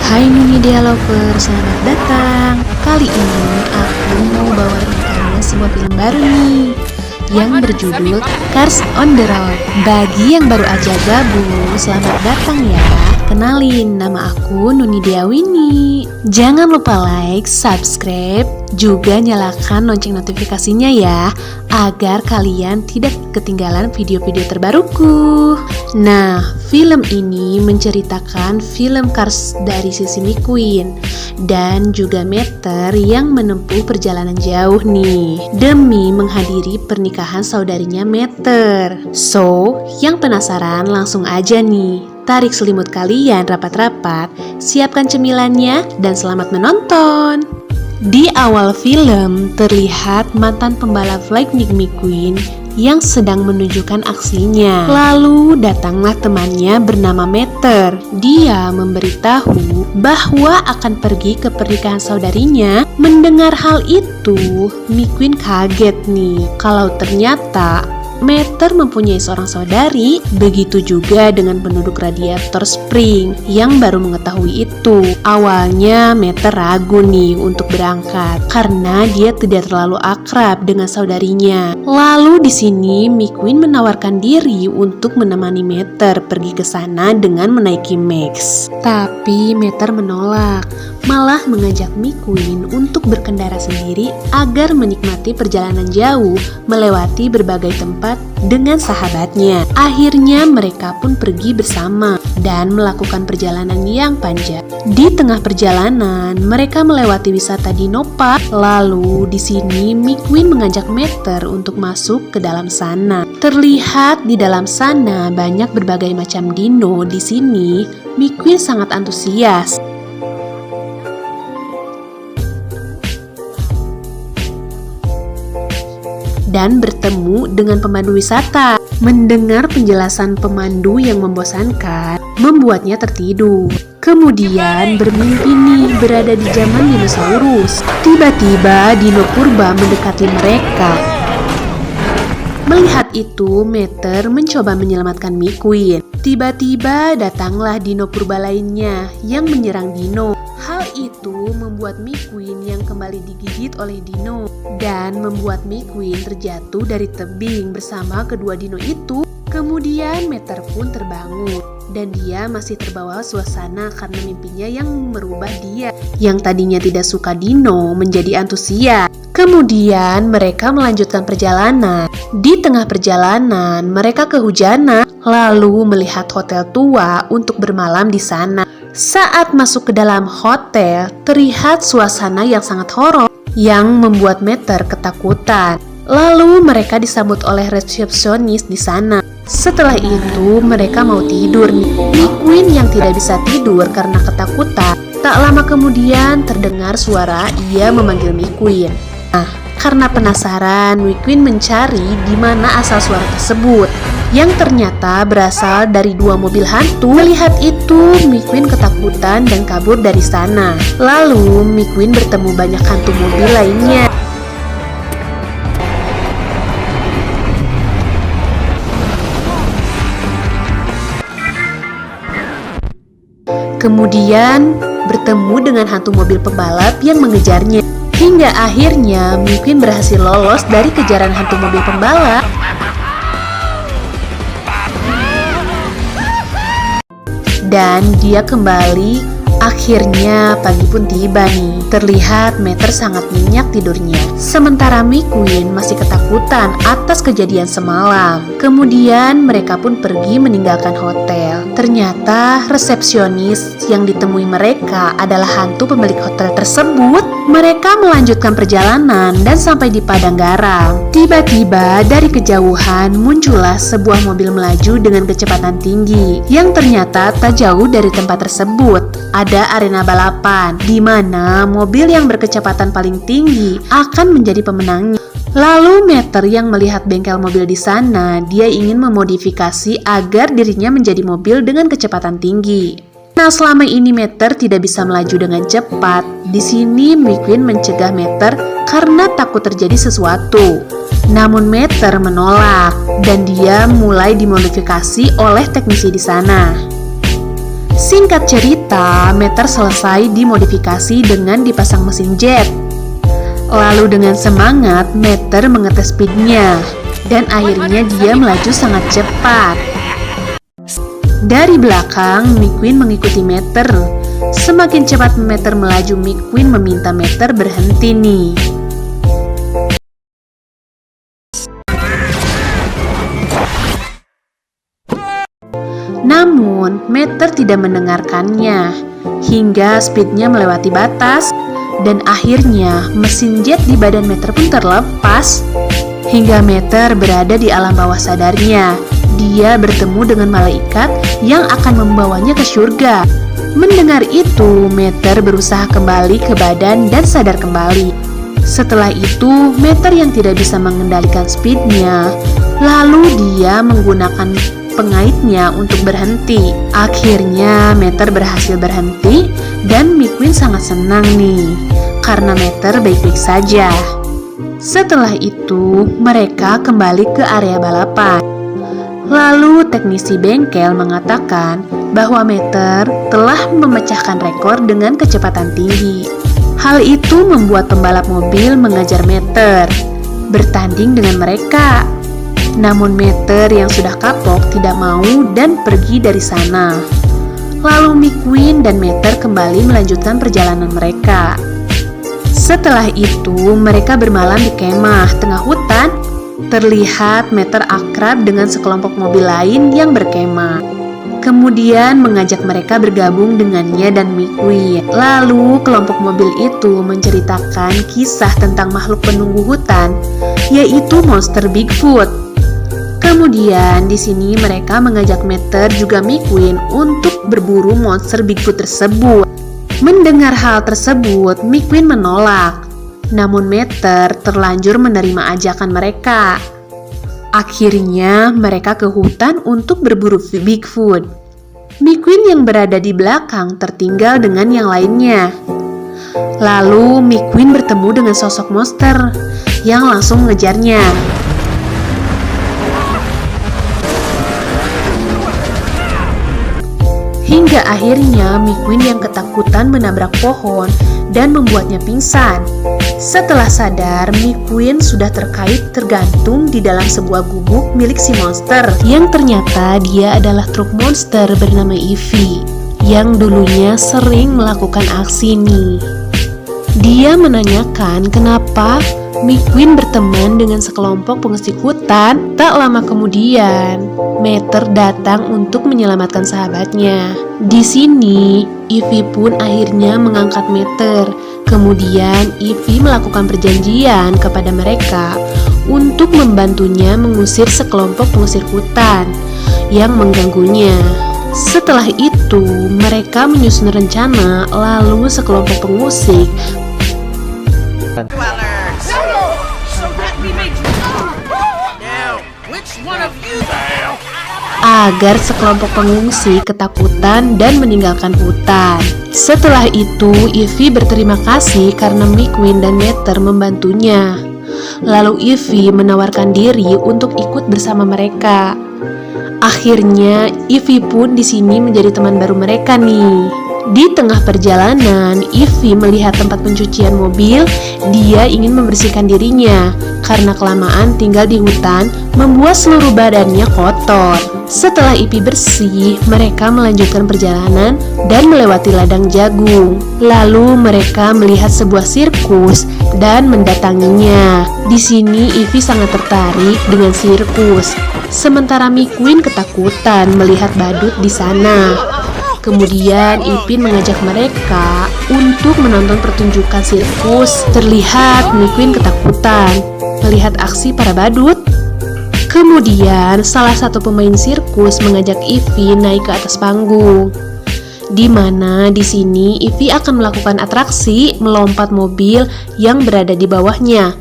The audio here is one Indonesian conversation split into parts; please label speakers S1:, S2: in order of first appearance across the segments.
S1: Hai Media Lover, selamat datang. Kali ini aku mau bawain kalian sebuah film baru nih yang berjudul Cars on the Road. Bagi yang baru aja gabung, selamat datang ya. Kenalin, nama aku Nuni Diawini. Jangan lupa like, subscribe, juga nyalakan lonceng notifikasinya ya, agar kalian tidak ketinggalan video-video terbaruku. Nah, film ini menceritakan film Cars dari sisi McQueen dan juga Meter yang menempuh perjalanan jauh nih demi menghadiri pernikahan saudarinya Meter. So, yang penasaran langsung aja nih, tarik selimut kalian rapat-rapat, siapkan cemilannya, dan selamat menonton. Di awal film, terlihat mantan pembalap Lightning McQueen yang sedang menunjukkan aksinya. Lalu datanglah temannya bernama Meter. Dia memberitahu bahwa akan pergi ke pernikahan saudarinya. Mendengar hal itu, McQueen kaget nih kalau ternyata Meter mempunyai seorang saudari. Begitu juga dengan penduduk Radiator Spring yang baru mengetahui itu. Awalnya Meter ragu nih untuk berangkat karena dia tidak terlalu akrab dengan saudarinya. Lalu di sini McQueen menawarkan diri untuk menemani Meter pergi ke sana dengan menaiki Max. Tapi Meter menolak, malah mengajak McQueen untuk berkendara sendiri agar menikmati perjalanan jauh melewati berbagai tempat dengan sahabatnya. Akhirnya mereka pun pergi bersama dan melakukan perjalanan yang panjang. Di tengah perjalanan, mereka melewati wisata Dino Park. Lalu di sini McQueen mengajak Meter untuk masuk ke dalam sana. Terlihat di dalam sana banyak berbagai macam dino. Di sini McQueen sangat antusias. Dan bertemu dengan pemandu wisata. Mendengar penjelasan pemandu yang membosankan membuatnya tertidur. Kemudian bermimpi nih berada di zaman dinosaurus. Tiba-tiba dino purba mendekati mereka. Melihat itu, Meter mencoba menyelamatkan McQueen. Tiba-tiba datanglah dino purba lainnya yang menyerang dino. Hal itu membuat McQueen yang kembali digigit oleh dino dan membuat McQueen terjatuh dari tebing bersama kedua dino itu. Kemudian Meter pun terbangun dan dia masih terbawa suasana karena mimpinya yang merubah dia yang tadinya tidak suka dino menjadi antusias. Kemudian mereka melanjutkan perjalanan. Di tengah perjalanan mereka kehujanan, lalu melihat hotel tua untuk bermalam di sana. Saat masuk ke dalam hotel, terlihat suasana yang sangat horor yang membuat Meter ketakutan. Lalu mereka disambut oleh resepsionis di sana. Setelah itu mereka mau tidur nih. McQueen yang tidak bisa tidur karena ketakutan. Tak lama kemudian terdengar suara ia memanggil McQueen. Nah, karena penasaran, McQueen mencari di mana asal suara tersebut, yang ternyata berasal dari dua mobil hantu. Melihat itu, McQueen ketakutan dan kabur dari sana. Lalu McQueen bertemu banyak hantu mobil lainnya. Kemudian bertemu dengan hantu mobil pembalap yang mengejarnya. Hingga akhirnya McQueen berhasil lolos dari kejaran hantu mobil pembalap. Dan dia kembali. Akhirnya pagi pun tiba nih. Terlihat Meter sangat nyenyak tidurnya. Sementara McQueen masih ketakutan atas kejadian semalam. Kemudian mereka pun pergi meninggalkan hotel. Ternyata resepsionis yang ditemui mereka adalah hantu pemilik hotel tersebut. Mereka melanjutkan perjalanan dan sampai di padang garam. Tiba-tiba dari kejauhan muncullah sebuah mobil melaju dengan kecepatan tinggi, yang ternyata tak jauh dari tempat tersebut ada arena balapan, di mana mobil yang berkecepatan paling tinggi akan menjadi pemenangnya. Lalu Meter yang melihat bengkel mobil di sana, dia ingin memodifikasi agar dirinya menjadi mobil dengan kecepatan tinggi. Nah, selama ini Meter tidak bisa melaju dengan cepat. Di sini McQueen mencegah Meter karena takut terjadi sesuatu. Namun Meter menolak dan dia mulai dimodifikasi oleh teknisi di sana. Singkat cerita, Meter selesai dimodifikasi dengan dipasang mesin jet. Lalu dengan semangat, Meter mengetes speednya, dan akhirnya dia melaju sangat cepat. Dari belakang, McQueen mengikuti Meter. Semakin cepat Meter melaju, McQueen meminta Meter berhenti nih. Namun, Meter tidak mendengarkannya, hingga speednya melewati batas, dan akhirnya mesin jet di badan Meter pun terlepas. Hingga Meter berada di alam bawah sadarnya, dia bertemu dengan malaikat yang akan membawanya ke surga. Mendengar itu, Meter berusaha kembali ke badan dan sadar kembali. Setelah itu, Meter yang tidak bisa mengendalikan speednya, lalu dia menggunakan pengaitnya untuk berhenti. Akhirnya Meter berhasil berhenti dan McQueen sangat senang nih karena Meter baik-baik saja. Setelah itu mereka kembali ke area balapan. Lalu teknisi bengkel mengatakan bahwa Meter telah memecahkan rekor dengan kecepatan tinggi. Hal itu membuat pembalap mobil mengajar Meter bertanding dengan mereka. Namun Meter yang sudah kapok tidak mau dan pergi dari sana. Lalu McQueen dan Meter kembali melanjutkan perjalanan mereka. Setelah itu mereka bermalam di kemah tengah hutan. Terlihat Meter akrab dengan sekelompok mobil lain yang berkemah. Kemudian mengajak mereka bergabung dengannya dan McQueen. Lalu kelompok mobil itu menceritakan kisah tentang makhluk penunggu hutan, yaitu monster Bigfoot. Kemudian di sini mereka mengajak Meter juga McQueen untuk berburu monster Bigfoot tersebut. Mendengar hal tersebut, McQueen menolak. Namun Meter terlanjur menerima ajakan mereka. Akhirnya mereka ke hutan untuk berburu Bigfoot. McQueen yang berada di belakang tertinggal dengan yang lainnya. Lalu McQueen bertemu dengan sosok monster yang langsung mengejarnya. Hingga akhirnya McQueen yang ketakutan menabrak pohon dan membuatnya pingsan. Setelah sadar, McQueen sudah tergantung di dalam sebuah gubuk milik si monster, yang ternyata dia adalah truk monster bernama Ivy yang dulunya sering melakukan aksi nih. Dia menanyakan kenapa McQueen berteman dengan sekelompok pengesik hutan. Tak lama kemudian, Meter datang untuk menyelamatkan sahabatnya. Di sini, Ivy pun akhirnya mengangkat Meter. Kemudian, Ivy melakukan perjanjian kepada mereka untuk membantunya mengusir sekelompok pengusir hutan yang mengganggunya. Setelah itu, mereka menyusun rencana, lalu sekelompok pengusik agar sekelompok pengungsi ketakutan dan meninggalkan hutan. Setelah itu, Ivy berterima kasih karena McQueen dan Meter membantunya. Lalu Ivy menawarkan diri untuk ikut bersama mereka. Akhirnya, Ivy pun di sini menjadi teman baru mereka nih. Di tengah perjalanan, Ivy melihat tempat pencucian mobil. Dia ingin membersihkan dirinya karena kelamaan tinggal di hutan membuat seluruh badannya kotor. Setelah Ivy bersih, mereka melanjutkan perjalanan dan melewati ladang jagung. Lalu mereka melihat sebuah sirkus dan mendatanginya. Di sini Ivy sangat tertarik dengan sirkus, sementara McQueen ketakutan melihat badut di sana. Kemudian Ipin mengajak mereka untuk menonton pertunjukan sirkus. Terlihat McQueen ketakutan melihat aksi para badut. Kemudian salah satu pemain sirkus mengajak Ivy naik ke atas panggung, di mana di sini Ivy akan melakukan atraksi melompat mobil yang berada di bawahnya,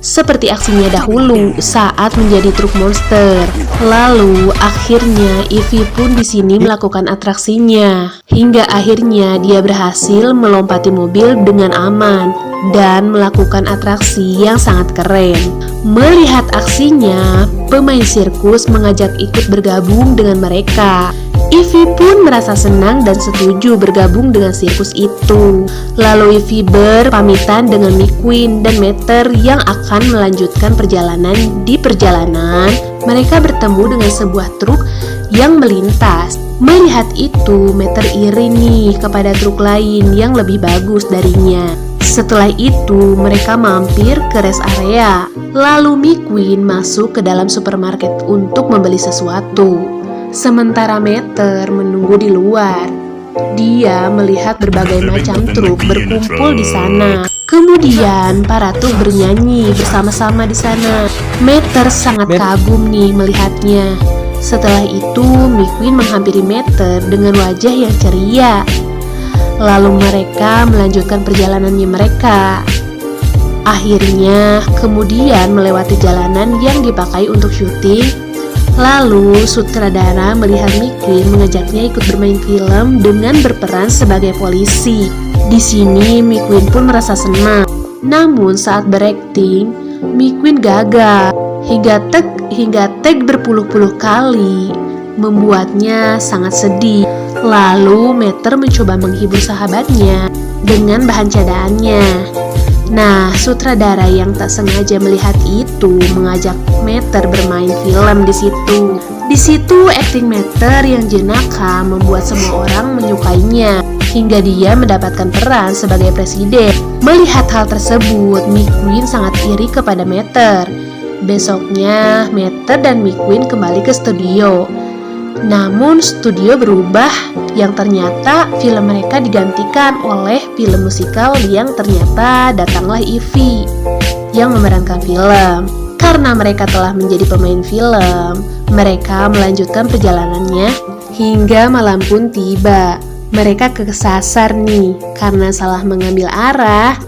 S1: seperti aksinya dahulu saat menjadi truk monster. Lalu akhirnya Ivy pun di sini melakukan atraksinya, hingga akhirnya dia berhasil melompati mobil dengan aman dan melakukan atraksi yang sangat keren. Melihat aksinya, pemain sirkus mengajak ikut bergabung dengan mereka. Ivy pun merasa senang dan setuju bergabung dengan sirkus itu. Lalu Ivy berpamitan dengan McQueen dan Meter yang akan melanjutkan perjalanan. Di perjalanan, mereka bertemu dengan sebuah truk yang melintas. Melihat itu, Meter iri nih kepada truk lain yang lebih bagus darinya. Setelah itu, mereka mampir ke rest area. Lalu McQueen masuk ke dalam supermarket untuk membeli sesuatu. Sementara Meter menunggu di luar. Dia melihat berbagai macam truk berkumpul di sana. Kemudian para truk bernyanyi bersama-sama di sana. Meter sangat kagum nih melihatnya. Setelah itu, McQueen menghampiri Meter dengan wajah yang ceria. Lalu mereka melanjutkan perjalanannya mereka. Akhirnya, kemudian melewati jalanan yang dipakai untuk syuting. Lalu, sutradara melihat McQueen mengajaknya ikut bermain film dengan berperan sebagai polisi. Di sini, McQueen pun merasa senang. Namun, saat berakting, McQueen gagal. Hingga tag berpuluh-puluh kali, membuatnya sangat sedih. Lalu, Meter mencoba menghibur sahabatnya dengan bahan cadaannya. Nah, sutradara yang tak sengaja melihat itu mengajak Meter bermain film di situ. Di situ akting Meter yang jenaka membuat semua orang menyukainya hingga dia mendapatkan peran sebagai presiden. Melihat hal tersebut, McQueen sangat iri kepada Meter. Besoknya, Meter dan McQueen kembali ke studio. Namun studio berubah, yang ternyata film mereka digantikan oleh film musikal yang ternyata datanglah Ivy yang memerankan film. Karena mereka telah menjadi pemain film, mereka melanjutkan perjalanannya hingga malam pun tiba. Mereka kesasar nih karena salah mengambil arah.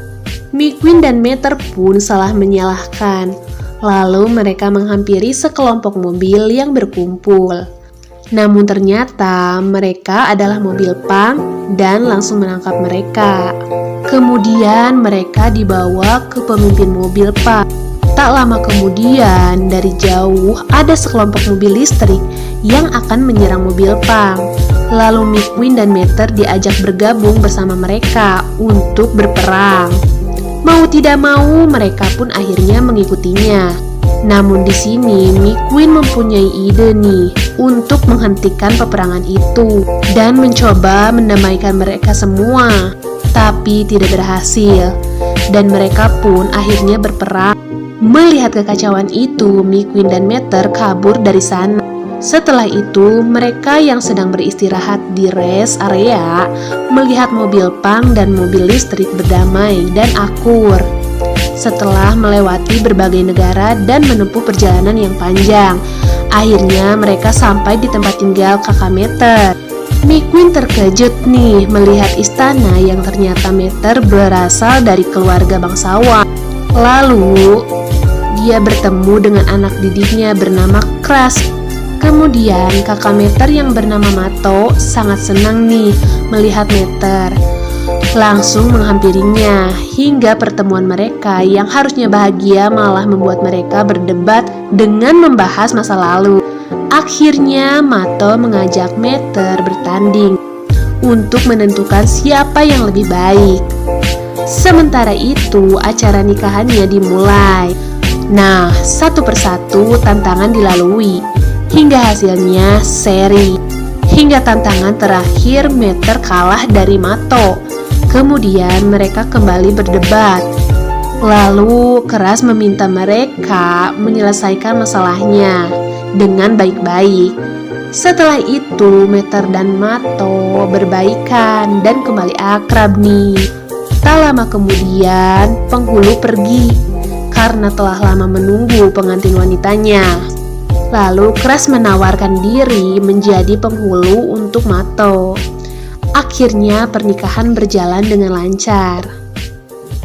S1: McQueen dan Meter pun salah menyalahkan. Lalu mereka menghampiri sekelompok mobil yang berkumpul. Namun ternyata mereka adalah mobil punk dan langsung menangkap mereka. Kemudian mereka dibawa ke pemimpin mobil punk. Tak lama kemudian, dari jauh ada sekelompok mobil listrik yang akan menyerang mobil punk. Lalu McQueen dan Meter diajak bergabung bersama mereka untuk berperang. Mau tidak mau, mereka pun akhirnya mengikutinya. Namun di sini McQueen mempunyai ide nih untuk menghentikan peperangan itu dan mencoba mendamaikan mereka semua, tapi tidak berhasil dan mereka pun akhirnya berperang. Melihat kekacauan itu, McQueen dan Meter kabur dari sana. Setelah itu, mereka yang sedang beristirahat di rest area melihat mobil punk dan mobil listrik berdamai dan akur. Setelah melewati berbagai negara dan menempuh perjalanan yang panjang, akhirnya mereka sampai di tempat tinggal kakak Meter. McQueen terkejut nih melihat istana yang ternyata Meter berasal dari keluarga bangsawan. Lalu, dia bertemu dengan anak didiknya bernama Crash. Kemudian kakak Meter yang bernama Mato sangat senang nih melihat Meter. Langsung menghampirinya hingga pertemuan mereka yang harusnya bahagia malah membuat mereka berdebat dengan membahas masa lalu. Akhirnya Mato mengajak Meter bertanding untuk menentukan siapa yang lebih baik. Sementara itu acara nikahannya dimulai. Nah, satu persatu tantangan dilalui hingga hasilnya seri. Hingga tantangan terakhir Meter kalah dari Mato. Kemudian mereka kembali berdebat. Lalu Keras meminta mereka menyelesaikan masalahnya dengan baik-baik. Setelah itu Meter dan Mato berbaikan dan kembali akrab nih. Tak lama kemudian penghulu pergi karena telah lama menunggu pengantin wanitanya. Lalu Keras menawarkan diri menjadi penghulu untuk Mato. Akhirnya pernikahan berjalan dengan lancar.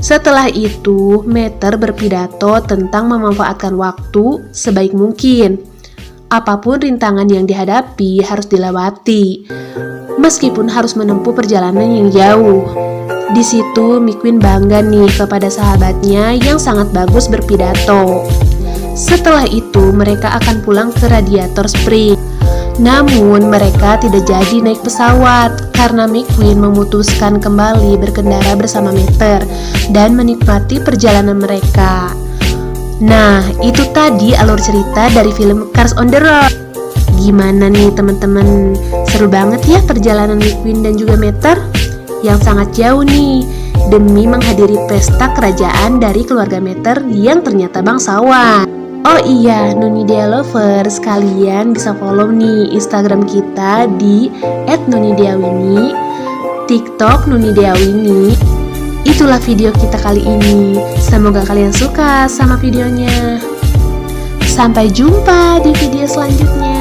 S1: Setelah itu, Meter berpidato tentang memanfaatkan waktu sebaik mungkin. Apapun rintangan yang dihadapi harus dilewati, meskipun harus menempuh perjalanan yang jauh. Di situ McQueen bangga nih kepada sahabatnya yang sangat bagus berpidato. Setelah itu mereka akan pulang ke Radiator Spring. Namun mereka tidak jadi naik pesawat karena McQueen memutuskan kembali berkendara bersama Meter dan menikmati perjalanan mereka. Nah, itu tadi alur cerita dari film Cars on the Road. Gimana nih teman-teman? Seru banget ya perjalanan McQueen dan juga Meter yang sangat jauh nih demi menghadiri pesta kerajaan dari keluarga Meter yang ternyata bangsawan. Oh iya, Nunidia Lovers, kalian bisa follow nih Instagram kita di @nunidiawini, TikTok Nunidiawini. Itulah video kita kali ini. Semoga kalian suka sama videonya. Sampai jumpa di video selanjutnya.